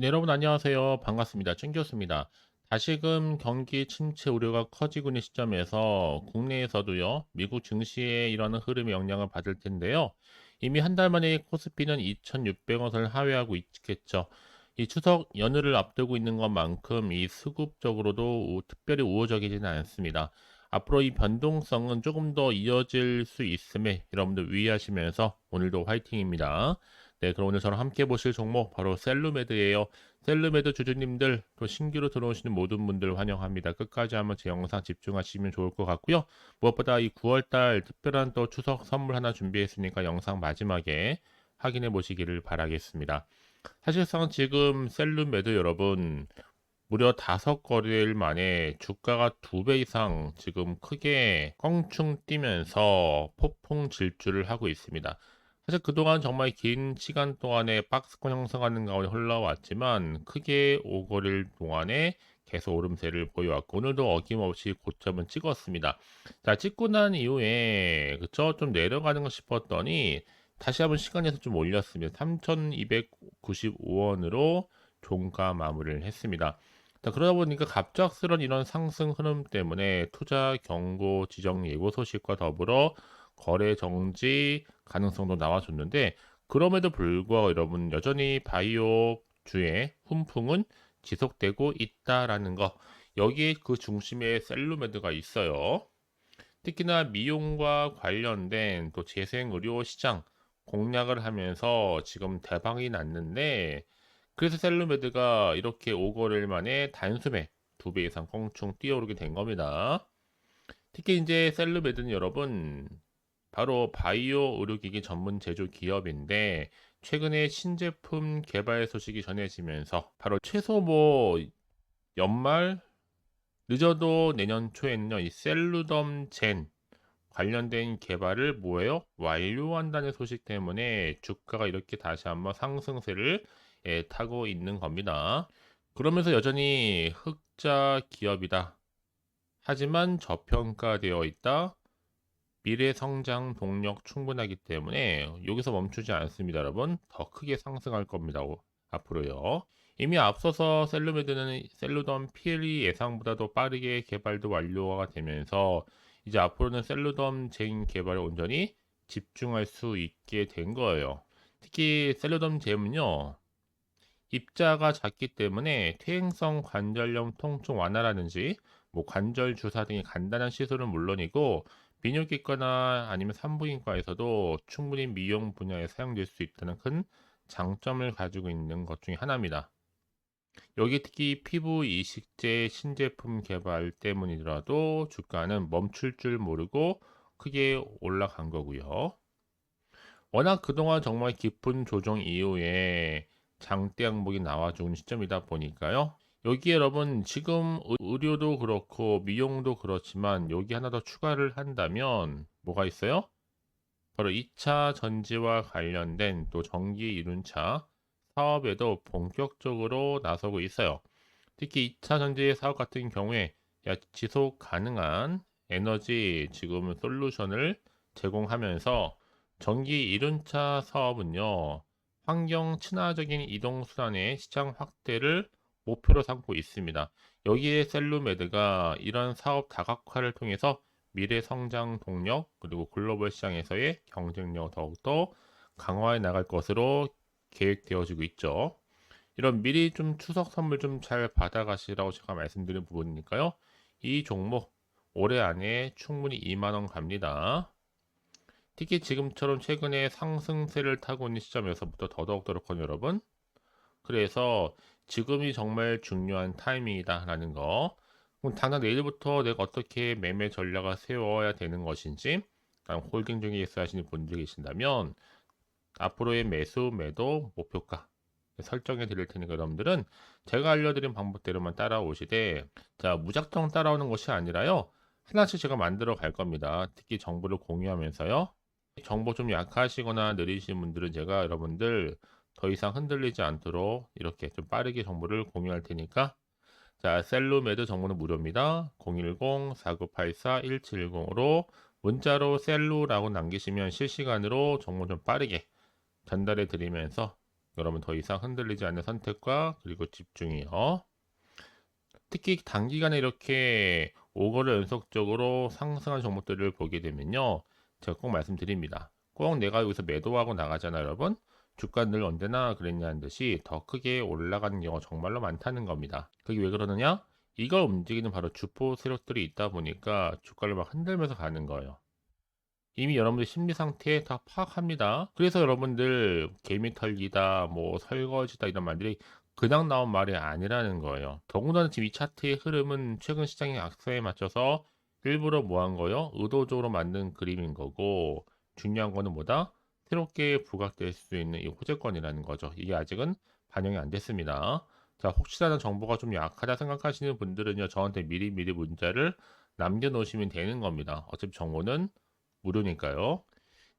네, 여러분 안녕하세요. 반갑습니다. 찐 교수입니다. 다시금 경기 침체 우려가 커지고 있는 시점에서 국내에서도요, 미국 증시에 이러한 흐름의 영향을 받을 텐데요. 이미 한 달 만에 코스피는 2,600원을 하회하고 있겠죠. 이 추석 연휴를 앞두고 있는 것만큼 이 수급적으로도 특별히 우호적이지는 않습니다. 앞으로 이 변동성은 조금 더 이어질 수 있음에 여러분들 유의하시면서 오늘도 화이팅입니다. 네, 그럼 오늘 저랑 함께 보실 종목 바로 셀루메드예요. 셀루메드 주주님들 또 신규로 들어오시는 모든 분들 환영합니다. 끝까지 한번 제 영상 집중하시면 좋을 것 같고요. 무엇보다 이 9월달 특별한 또 추석 선물 하나 준비했으니까 영상 마지막에 확인해 보시기를 바라겠습니다. 사실상 지금 셀루메드 여러분 무려 5거래일 만에 주가가 2배 이상 지금 크게 껑충 뛰면서 폭풍 질주를 하고 있습니다. 사실 그동안 정말 긴 시간 동안에 박스권 형성하는 가운데 흘러왔지만 크게 5거래일 동안에 계속 오름세를 보여왔고 오늘도 어김없이 고점은 찍었습니다. 자, 찍고 난 이후에 그쵸? 좀 내려가는 거 싶었더니 다시 한번 시간에서 좀 올렸습니다. 3,295원으로 종가 마무리를 했습니다. 자, 그러다 보니까 갑작스런 이런 상승 흐름 때문에 투자 경고 지정 예고 소식과 더불어 거래 정지 가능성도 나와줬는데 그럼에도 불구하고 여러분 여전히 바이오 주의 훈풍은 지속되고 있다라는 거 여기에 그 중심에 셀루메드가 있어요. 특히나 미용과 관련된 또 재생의료 시장 공략을 하면서 지금 대박이 났는데 그래서 셀루메드가 이렇게 5거래일 만에 단숨에 2배 이상 껑충 뛰어오르게 된 겁니다. 특히 이제 셀루메드는 여러분 바로 바이오 의료기기 전문 제조 기업인데 최근에 신제품 개발 소식이 전해지면서 바로 최소 뭐 연말 늦어도 내년 초에는요 이 셀루덤 젠 관련된 개발을 뭐예요? 완료한다는 소식 때문에 주가가 이렇게 다시 한번 상승세를 타고 있는 겁니다. 그러면서 여전히 흑자 기업이다. 하지만 저평가되어 있다. 미래 성장 동력 충분하기 때문에 여기서 멈추지 않습니다, 여러분. 더 크게 상승할 겁니다. 앞으로요. 이미 앞서서 셀루메드는 셀루덤 PL이 예상보다도 빠르게 개발도 완료가 되면서 이제 앞으로는 셀루덤 젠 개발에 온전히 집중할 수 있게 된 거예요. 특히 셀루덤 젠은요. 입자가 작기 때문에 퇴행성 관절염 통증 완화라든지 뭐 관절 주사 등의 간단한 시술은 물론이고 비뇨기과나 아니면 산부인과에서도 충분히 미용 분야에 사용될 수 있다는 큰 장점을 가지고 있는 것 중에 하나입니다. 여기 특히 피부 이식제 신제품 개발 때문이더라도 주가는 멈출 줄 모르고 크게 올라간 거고요. 워낙 그동안 정말 깊은 조정 이후에 장대 항목이 나와준 시점이다 보니까요. 여기 여러분 지금 의료도 그렇고 미용도 그렇지만 여기 하나 더 추가를 한다면 뭐가 있어요? 바로 2차 전지와 관련된 또 전기 이륜차 사업에도 본격적으로 나서고 있어요. 특히 2차 전지 사업 같은 경우에 지속 가능한 에너지 지금 솔루션을 제공하면서 전기 이륜차 사업은요, 환경 친화적인 이동 수단의 시장 확대를 목표로 삼고 있습니다. 여기에 셀루메드가 이런 사업 다각화를 통해서 미래 성장 동력 그리고 글로벌 시장에서의 경쟁력 더욱더 강화해 나갈 것으로 계획되어지고 있죠. 이런 미리 좀 추석 선물 좀 잘 받아가시라고 제가 말씀드린 부분이니까요. 이 종목 올해 안에 충분히 2만 원 갑니다. 특히 지금처럼 최근에 상승세를 타고 있는 시점에서부터 더더욱 그렇거든요, 여러분. 그래서 지금이 정말 중요한 타이밍이다라는 거. 그럼 당장 내일부터 내가 어떻게 매매 전략을 세워야 되는 것인지, 홀딩 중에 있어 하시는 분들이 계신다면 앞으로의 매수, 매도, 목표가 설정해 드릴 테니까 여러분들은 제가 알려드린 방법대로만 따라오시되 자 무작정 따라오는 것이 아니라요 하나씩 제가 만들어 갈 겁니다. 특히 정보를 공유하면서요 정보 좀 약하시거나 느리신 분들은 제가 여러분들 더 이상 흔들리지 않도록 이렇게 좀 빠르게 정보를 공유할 테니까 자 셀루메드 정보는 무료입니다. 010-4984-1710으로 문자로 셀루라고 남기시면 실시간으로 정보 좀 빠르게 전달해 드리면서 여러분 더 이상 흔들리지 않는 선택과 그리고 집중이요. 특히 단기간에 이렇게 5거래 연속적으로 상승한 종목들을 보게 되면요. 제가 꼭 말씀드립니다. 꼭 내가 여기서 매도하고 나가잖아요, 여러분. 주가 늘 언제나 그랬냐는 듯이 더 크게 올라가는 경우가 정말로 많다는 겁니다. 그게 왜 그러느냐? 이걸 움직이는 바로 주포 세력들이 있다 보니까 주가를 막 흔들면서 가는 거예요. 이미 여러분들 심리 상태 다 파악합니다. 그래서 여러분들 개미 털기다, 뭐 설거지다 이런 말들이 그냥 나온 말이 아니라는 거예요. 더군다나 지금 이 차트의 흐름은 최근 시장의 악세에 맞춰서 일부러 뭐 한 거요? 의도적으로 만든 그림인 거고, 중요한 거는 뭐다? 새롭게 부각될 수 있는 이 호재권이라는 거죠. 이게 아직은 반영이 안 됐습니다. 자, 혹시라도 정보가 좀 약하다 생각하시는 분들은요, 저한테 미리미리 문자를 남겨놓으시면 되는 겁니다. 어차피 정보는 무료니까요.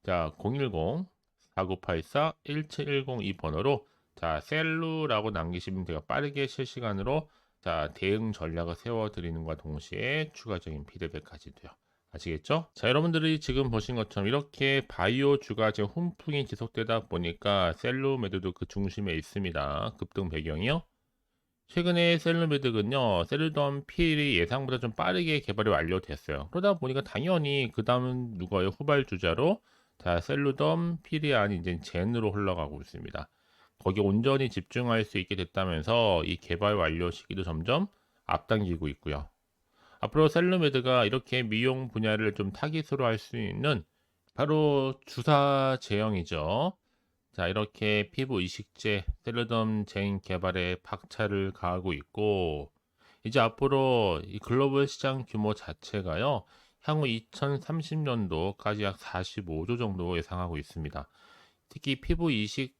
자, 010-4984-1710 이 번호로 자, 셀루라고 남기시면 제가 빠르게 실시간으로 자, 대응 전략을 세워드리는 것과 동시에 추가적인 피드백까지도요. 아시겠죠? 자, 여러분들이 지금 보신 것처럼 이렇게 바이오주가 지금 훈풍이 지속되다 보니까 셀루메드도 그 중심에 있습니다. 급등 배경이요. 최근에 셀루메드는요, 셀루덤 필이 예상보다 좀 빠르게 개발이 완료됐어요. 그러다 보니까 당연히 그 다음은 누가요? 후발주자로 자, 셀루덤 필이 아닌 이제 젠으로 흘러가고 있습니다. 거기에 온전히 집중할 수 있게 됐다면서 이 개발 완료 시기도 점점 앞당기고 있고요. 앞으로 셀루메드가 이렇게 미용 분야를 좀 타깃으로 할 수 있는 바로 주사 제형이죠. 자, 이렇게 피부 이식제 셀루덤 젠 개발에 박차를 가하고 있고, 이제 앞으로 이 글로벌 시장 규모 자체가요, 향후 2030년도까지 약 45조 정도 예상하고 있습니다. 특히 피부 이식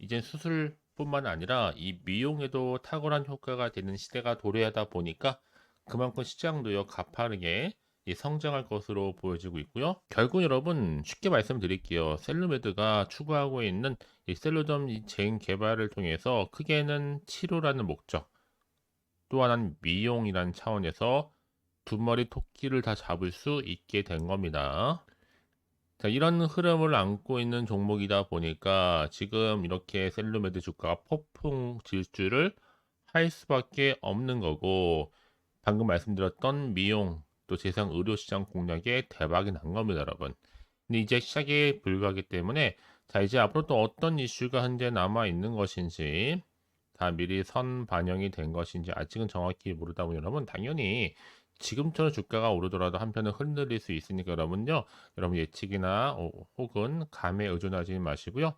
이제 수술뿐만 아니라 이 미용에도 탁월한 효과가 되는 시대가 도래하다 보니까 그만큼 시장도요 가파르게 성장할 것으로 보여지고 있고요. 결국 여러분 쉽게 말씀드릴게요. 셀루메드가 추구하고 있는 이 셀루덤 젠 개발을 통해서 크게는 치료라는 목적, 또 하나는 미용이라는 차원에서 두 마리 토끼를 다 잡을 수 있게 된 겁니다. 자, 이런 흐름을 안고 있는 종목이다 보니까 지금 이렇게 셀루메드 주가가 폭풍 질주를 할 수밖에 없는 거고, 방금 말씀드렸던 미용 또 재생 의료 시장 공략에 대박이 난 겁니다, 여러분. 근데 이제 시작에 불과하기 때문에 자, 이제 앞으로 또 어떤 이슈가 현재 남아 있는 것인지 다 미리 선 반영이 된 것인지 아직은 정확히 모르다 보니 여러분 당연히 지금처럼 주가가 오르더라도 한편은 흔들릴 수 있으니까 여러분요, 여러분 예측이나 혹은 감에 의존하지 마시고요.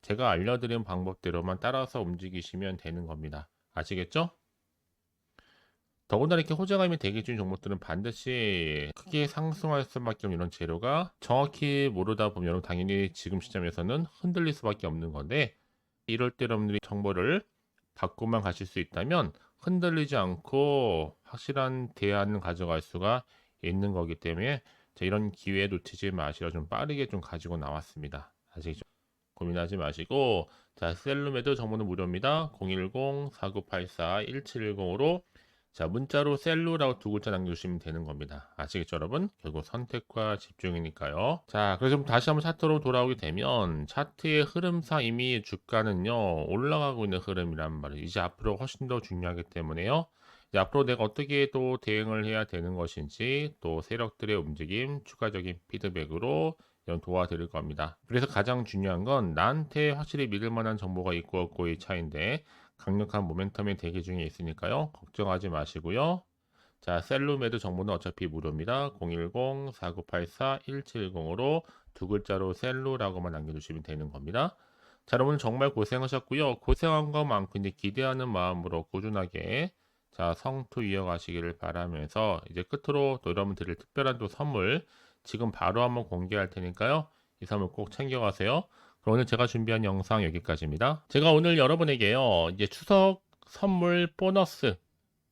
제가 알려드린 방법대로만 따라서 움직이시면 되는 겁니다. 아시겠죠? 더군다나 이렇게 호재감이 대기 중인 종목들은 반드시 크게 상승할 수밖에 없는 이런 재료가 정확히 모르다 보면 당연히 지금 시점에서는 흔들릴 수밖에 없는 건데, 이럴 때 여러분들이 정보를 받고만 가실 수 있다면 흔들리지 않고 확실한 대안을 가져갈 수가 있는 거기 때문에 이런 기회 놓치지 마시라 좀 빠르게 좀 가지고 나왔습니다. 아시죠? 고민하지 마시고 자, 셀룸에도 정보는 무료입니다. 010-4984-1710으로 자, 문자로 셀루라고 두 글자 남겨주시면 되는 겁니다. 아시겠죠, 여러분? 결국 선택과 집중이니까요. 자, 그래서 좀 다시 한번 차트로 돌아오게 되면 차트의 흐름상 이미 주가는요 올라가고 있는 흐름이란 말이에요. 이제 앞으로 훨씬 더 중요하기 때문에요. 이제 앞으로 내가 어떻게 또 대응을 해야 되는 것인지 또 세력들의 움직임, 추가적인 피드백으로 이런 도와드릴 겁니다. 그래서 가장 중요한 건 나한테 확실히 믿을 만한 정보가 있고 없고의 차이인데 강력한 모멘텀이 대기 중에 있으니까요. 걱정하지 마시고요. 자, 셀루메드 정보는 어차피 무료입니다. 010-4984-1710으로 두 글자로 셀루라고만 남겨주시면 되는 겁니다. 자, 여러분 정말 고생하셨고요. 고생한 것만큼 이제 기대하는 마음으로 꾸준하게 자, 성투 이어가시기를 바라면서 이제 끝으로 또 여러분 드릴 특별한 또 선물 지금 바로 한번 공개할 테니까요. 이 선물 꼭 챙겨가세요. 그럼 오늘 제가 준비한 영상 여기까지입니다. 제가 오늘 여러분에게요, 이제 추석 선물 보너스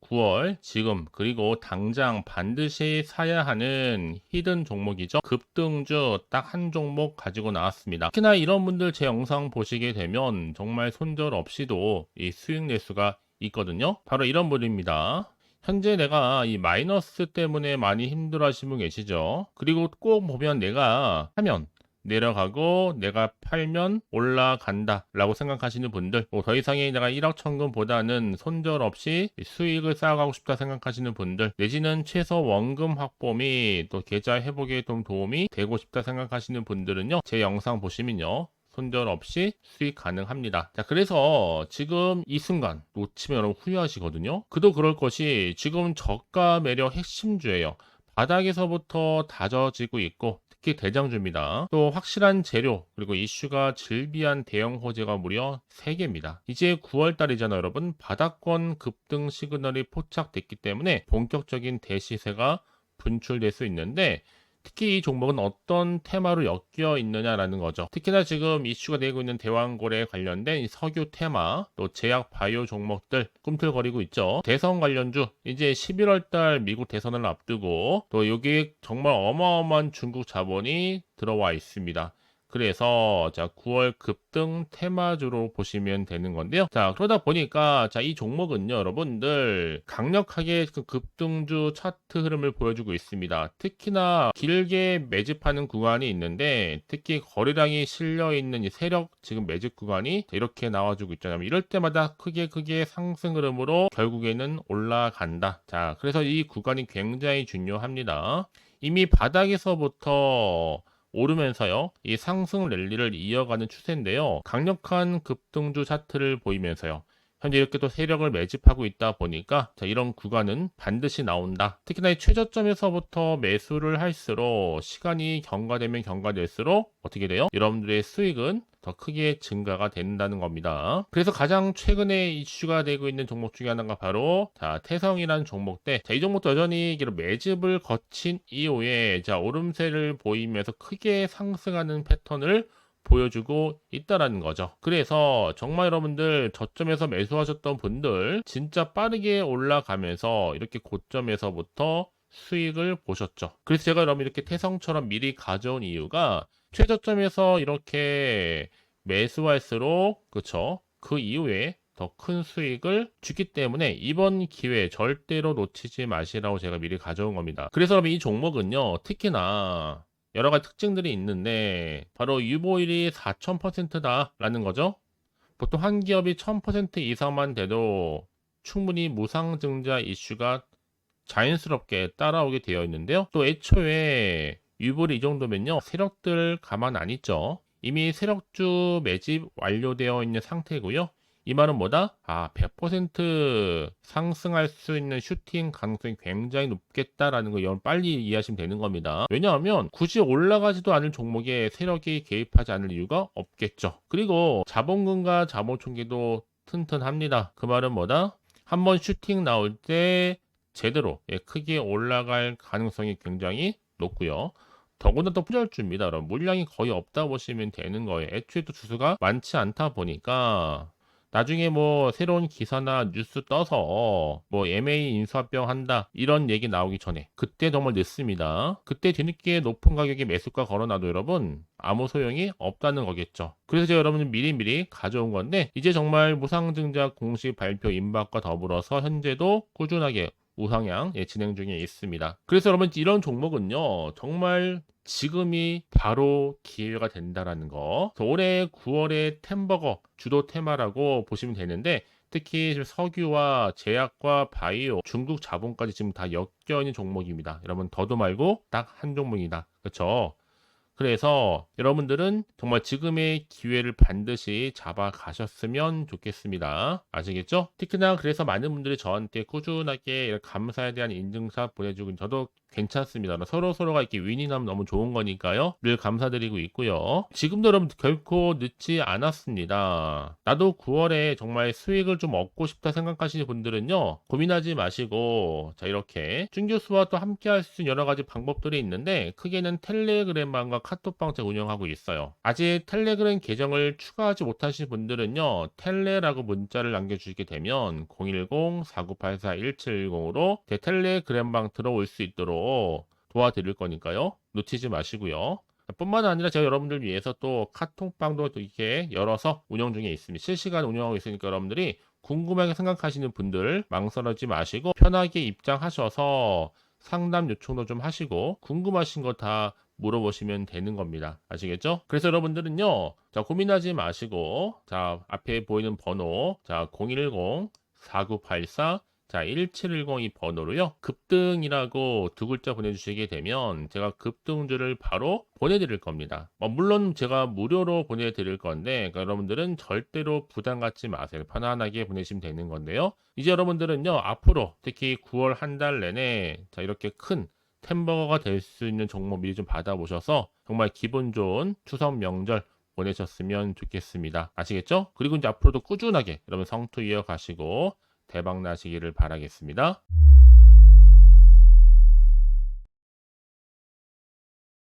9월 지금 그리고 당장 반드시 사야 하는 히든 종목이죠. 급등주 딱 한 종목 가지고 나왔습니다. 특히나 이런 분들 제 영상 보시게 되면 정말 손절 없이도 이 수익 낼 수가 있거든요. 바로 이런 분입니다. 현재 내가 이 마이너스 때문에 많이 힘들어 하시는 분 계시죠. 그리고 꼭 보면 내가 하면 내려가고 내가 팔면 올라간다 라고 생각하시는 분들, 더 이상의 내가 1억 천금보다는 손절없이 수익을 쌓아가고 싶다 생각하시는 분들, 내지는 최소 원금 확보 및 또 계좌 회복에 좀 도움이 되고 싶다 생각하시는 분들은요, 제 영상 보시면요, 손절 없이 수익 가능합니다. 자, 그래서 지금 이 순간 놓치면 여러분 후회하시거든요. 그도 그럴 것이 지금 저가 매력 핵심주예요. 바닥에서부터 다져지고 있고, 특히 대장주입니다. 또 확실한 재료, 그리고 이슈가 질비한 대형 호재가 무려 3개입니다. 이제 9월 달이잖아요, 여러분. 바닥권 급등 시그널이 포착됐기 때문에 본격적인 대시세가 분출될 수 있는데, 특히 이 종목은 어떤 테마로 엮여 있느냐라는 거죠. 특히나 지금 이슈가 되고 있는 대왕고래 관련된 이 석유 테마, 또 제약 바이오 종목들 꿈틀거리고 있죠. 대선 관련주, 이제 11월 달 미국 대선을 앞두고 또 여기 정말 어마어마한 중국 자본이 들어와 있습니다. 그래서 자 9월 급등 테마주로 보시면 되는 건데요. 자, 그러다 보니까 자 이 종목은요, 여러분들 강력하게 그 급등주 차트 흐름을 보여주고 있습니다. 특히나 길게 매집하는 구간이 있는데, 특히 거래량이 실려 있는 이 세력 지금 매집 구간이 이렇게 나와주고 있잖아요. 이럴 때마다 크게 상승 흐름으로 결국에는 올라간다. 자, 그래서 이 구간이 굉장히 중요합니다. 이미 바닥에서부터 오르면서요, 이 상승 랠리를 이어가는 추세인데요, 강력한 급등주 차트를 보이면서요, 현재 이렇게 또 세력을 매집하고 있다 보니까 자, 이런 구간은 반드시 나온다. 특히나 이 최저점에서부터 매수를 할수록 시간이 경과되면 경과될수록 어떻게 돼요? 여러분들의 수익은 더 크게 증가가 된다는 겁니다. 그래서 가장 최근에 이슈가 되고 있는 종목 중에 하나가 바로 자 태성이라는 종목인데, 자, 이 종목도 여전히 매집을 거친 이후에 자 오름세를 보이면서 크게 상승하는 패턴을 보여주고 있다라는 거죠. 그래서 정말 여러분들 저점에서 매수하셨던 분들 진짜 빠르게 올라가면서 이렇게 고점에서부터 수익을 보셨죠. 그래서 제가 여러분 이렇게 태성처럼 미리 가져온 이유가, 최저점에서 이렇게 매수할수록 그쵸, 그 이후에 더 큰 수익을 주기 때문에 이번 기회 절대로 놓치지 마시라고 제가 미리 가져온 겁니다. 그래서 여러분 이 종목은요, 특히나 여러 가지 특징들이 있는데 바로 유보율이 4000%다 라는 거죠. 보통 한 기업이 1000% 이상만 돼도 충분히 무상증자 이슈가 자연스럽게 따라오게 되어 있는데요. 또 애초에 유보율이 이 정도면요, 세력들 가만 안 있죠. 이미 세력주 매집 완료되어 있는 상태고요. 이 말은 뭐다? 100% 상승할 수 있는 슈팅 가능성이 굉장히 높겠다라는 거 여러분 빨리 이해하시면 되는 겁니다. 왜냐하면 굳이 올라가지도 않을 종목에 세력이 개입하지 않을 이유가 없겠죠. 그리고 자본금과 자본총계도 튼튼합니다. 그 말은 뭐다? 한번 슈팅 나올 때 제대로 크게 올라갈 가능성이 굉장히 높고요. 더구나 또 품절주입니다. 여러분 물량이 거의 없다 보시면 되는 거예요. 애초에 또 주수가 많지 않다 보니까 나중에 뭐 새로운 기사나 뉴스 떠서 뭐 MA 인수합병 한다 이런 얘기 나오기 전에 그때 정말 늦습니다. 그때 뒤늦게 높은 가격에 매수가 걸어놔도 여러분 아무 소용이 없다는 거겠죠. 그래서 제가 여러분들 미리미리 가져온 건데, 이제 정말 무상증자 공식 발표 임박과 더불어서 현재도 꾸준하게 우상향 진행 중에 있습니다. 그래서 여러분 이런 종목은요, 정말 지금이 바로 기회가 된다라는 거. 올해 9월에 템버거 주도 테마라고 보시면 되는데, 특히 지금 석유와 제약과 바이오, 중국 자본까지 지금 다 엮여 있는 종목입니다. 여러분 더도 말고 딱 한 종목이다. 그렇죠? 그래서 여러분들은 정말 지금의 기회를 반드시 잡아 가셨으면 좋겠습니다. 아시겠죠? 특히나 그래서 많은 분들이 저한테 꾸준하게 감사에 대한 인증샷 보내주고, 저도 괜찮습니다. 서로가 이렇게 윈이 나면 너무 좋은 거니까요. 늘 감사드리고 있고요. 지금도 여러분 결코 늦지 않았습니다. 나도 9월에 정말 수익을 좀 얻고 싶다 생각하시는 분들은요, 고민하지 마시고 자 이렇게 준교수와 또 함께 할 수 있는 여러 가지 방법들이 있는데, 크게는 텔레그램방과 카톡방 제가 운영하고 있어요. 아직 텔레그램 계정을 추가하지 못하신 분들은요, 텔레라고 문자를 남겨주시게 되면 010-4984-1710으로 제 텔레그램방 들어올 수 있도록 도와드릴 거니까요, 놓치지 마시고요. 뿐만 아니라 제가 여러분들 위해서 또 카톡방도 또 이렇게 열어서 운영 중에 있습니다. 실시간 운영하고 있으니까 여러분들이 궁금하게 생각하시는 분들 망설이지 마시고 편하게 입장하셔서 상담 요청도 좀 하시고, 궁금하신 거 다 물어보시면 되는 겁니다. 아시겠죠? 그래서 여러분들은요, 자, 고민하지 마시고, 자, 앞에 보이는 번호, 자, 010-4984, 자, 1710 이 번호로요, 급등이라고 두 글자 보내주시게 되면 제가 급등주를 바로 보내드릴 겁니다. 물론 제가 무료로 보내드릴 건데, 그러니까 여러분들은 절대로 부담 갖지 마세요. 편안하게 보내시면 되는 건데요. 이제 여러분들은요, 앞으로 특히 9월 한 달 내내 자, 이렇게 큰 템버거가 될 수 있는 종목 미리 좀 받아보셔서 정말 기분 좋은 추석 명절 보내셨으면 좋겠습니다. 아시겠죠? 그리고 이제 앞으로도 꾸준하게 여러분 성투 이어가시고 대박 나시기를 바라겠습니다.